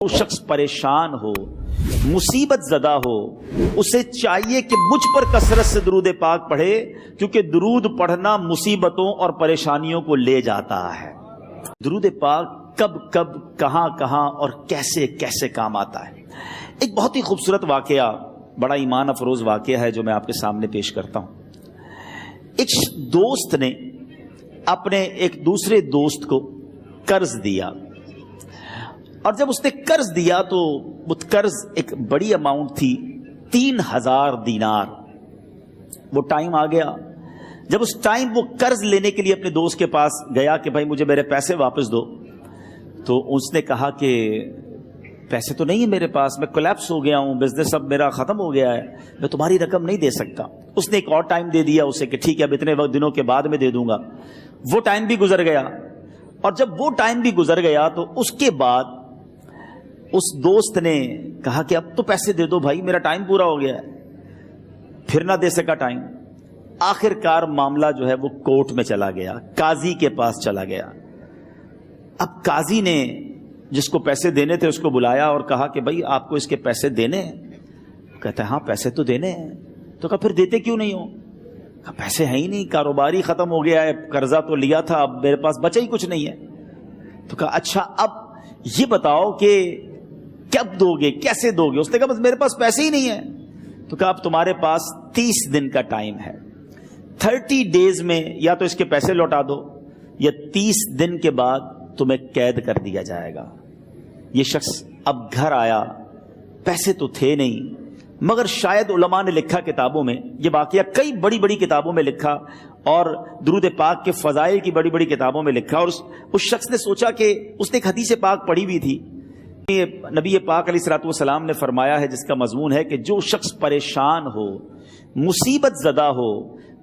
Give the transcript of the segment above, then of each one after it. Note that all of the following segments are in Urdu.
وہ شخص پریشان ہو، مصیبت زدہ ہو، اسے چاہیے کہ مجھ پر کثرت سے درود پاک پڑھے، کیونکہ درود پڑھنا مصیبتوں اور پریشانیوں کو لے جاتا ہے۔ درود پاک کب کب کہاں کہاں اور کیسے کیسے کام آتا ہے۔ ایک بہت ہی خوبصورت واقعہ، بڑا ایمان افروز واقعہ ہے جو میں آپ کے سامنے پیش کرتا ہوں۔ ایک دوست نے اپنے ایک دوسرے دوست کو قرض دیا، اور جب اس نے قرض دیا تو وہ قرض ایک بڑی اماؤنٹ تھی، 3000 دینار۔ وہ ٹائم آ گیا جب اس ٹائم وہ قرض لینے کے لیے اپنے دوست کے پاس گیا کہ بھائی مجھے میرے پیسے واپس دو، تو اس نے کہا کہ پیسے تو نہیں ہے میرے پاس، میں کولیپس ہو گیا ہوں، بزنس اب میرا ختم ہو گیا ہے، میں تمہاری رقم نہیں دے سکتا۔ اس نے ایک اور ٹائم دے دیا اسے کہ ٹھیک ہے اب اتنے دنوں کے بعد میں دے دوں گا۔ وہ ٹائم بھی گزر گیا، اور جب وہ ٹائم بھی گزر گیا تو اس کے بعد اس دوست نے کہا کہ اب تو پیسے دے دو بھائی، میرا ٹائم پورا ہو گیا ہے۔ پھر نہ دے سکا ٹائم۔ آخر کار معاملہ جو ہے وہ کورٹ میں چلا گیا، قاضی کے پاس چلا گیا۔ اب قاضی نے جس کو پیسے دینے تھے اس کو بلایا اور کہا کہ بھائی آپ کو اس کے پیسے دینے ہیں؟ کہتا ہے ہاں پیسے تو دینے ہیں۔ تو کہا پھر دیتے کیوں نہیں ہو؟ کہا پیسے ہیں ہی نہیں، کاروباری ختم ہو گیا ہے، قرضہ تو لیا تھا، اب میرے پاس بچا ہی کچھ نہیں ہے۔ تو کہا اچھا اب یہ بتاؤ کہ کب دو گے، کیسے دو گے؟ اس نے کہا بس میرے پاس پیسے ہی نہیں ہیں۔ تو کہا اب تمہارے پاس 30 دن کا ٹائم ہے، 30 ڈیز میں یا تو اس کے پیسے لوٹا دو یا 30 دن کے بعد تمہیں قید کر دیا جائے گا۔ یہ شخص اب گھر آیا، پیسے تو تھے نہیں، مگر شاید علماء نے لکھا کتابوں میں، یہ واقعہ کئی بڑی بڑی کتابوں میں لکھا اور درود پاک کے فضائل کی بڑی بڑی کتابوں میں لکھا، اور اس شخص نے سوچا کہ اس نے ایک حدیث پاک پڑھی ہوئی تھی، نبی پاک علیہ الصلوۃ والسلام نے فرمایا ہے جس کا مضمون ہے کہ جو شخص پریشان ہو، مصیبت زدہ ہو،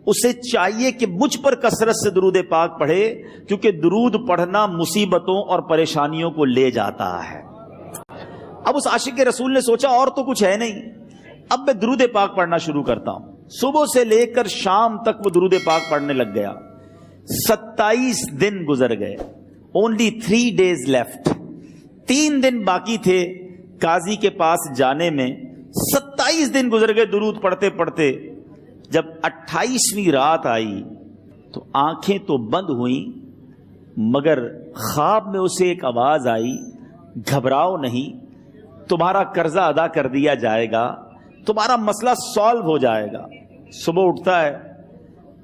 اسے چاہیے کہ مجھ پر کثرت سے درود پاک پڑھے، کیونکہ درود پڑھنا مصیبتوں اور پریشانیوں کو لے جاتا ہے۔ اب اس عاشق رسول نے سوچا اور تو کچھ ہے نہیں، اب میں درود پاک پڑھنا شروع کرتا ہوں۔ صبح سے لے کر شام تک وہ درود پاک پڑھنے لگ گیا۔ 27 دن گزر گئے، only 3 days left، 3 دن باقی تھے قاضی کے پاس جانے میں۔ 27 دن گزر گئے درود پڑھتے پڑھتے۔ جب 28ویں رات آئی تو آنکھیں تو بند ہوئیں، مگر خواب میں اسے ایک آواز آئی، گھبراؤ نہیں، تمہارا قرضہ ادا کر دیا جائے گا، تمہارا مسئلہ سالو ہو جائے گا۔ صبح اٹھتا ہے،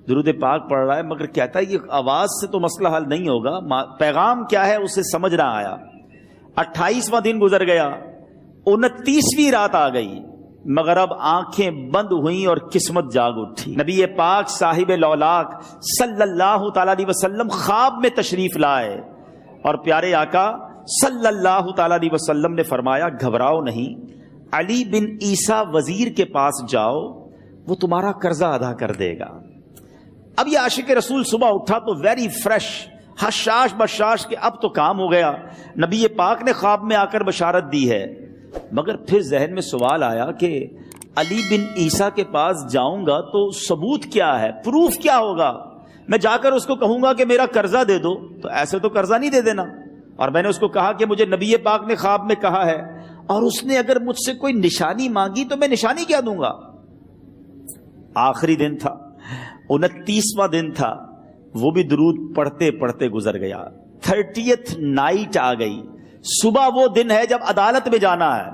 درود پاک پڑھ رہا ہے، مگر کہتا ہے یہ آواز سے تو مسئلہ حل نہیں ہوگا، پیغام کیا ہے اسے سمجھ نہ آیا۔ 28واں دن گزر گیا، 29ویں رات آ گئی، مگر اب آنکھیں بند ہوئیں اور قسمت جاگ اٹھی۔ نبی پاک صاحب لولاک صلی اللہ تعالی علیہ وسلم خواب میں تشریف لائے، اور پیارے آقا صلی اللہ تعالی علیہ وسلم نے فرمایا گھبراؤ نہیں، علی بن عیسیٰ وزیر کے پاس جاؤ، وہ تمہارا قرضہ ادا کر دے گا۔ اب یہ عاشق رسول صبح اٹھا تو ویری فریش، حشاش بشاش کہ اب تو کام ہو گیا، نبی پاک نے خواب میں آ کر بشارت دی ہے۔ مگر پھر ذہن میں سوال آیا کہ علی بن عیسیٰ کے پاس جاؤں گا تو ثبوت کیا ہے، پروف کیا ہوگا؟ میں جا کر اس کو کہوں گا کہ میرا قرضہ دے دو تو ایسے تو قرضہ نہیں دے دینا، اور میں نے اس کو کہا کہ مجھے نبی پاک نے خواب میں کہا ہے، اور اس نے اگر مجھ سے کوئی نشانی مانگی تو میں نشانی کیا دوں گا؟ آخری دن تھا، 29واں دن تھا، وہ بھی درود پڑھتے پڑھتے گزر گیا۔ 30th نائٹ آ گئی، صبح وہ دن ہے جب عدالت میں جانا ہے۔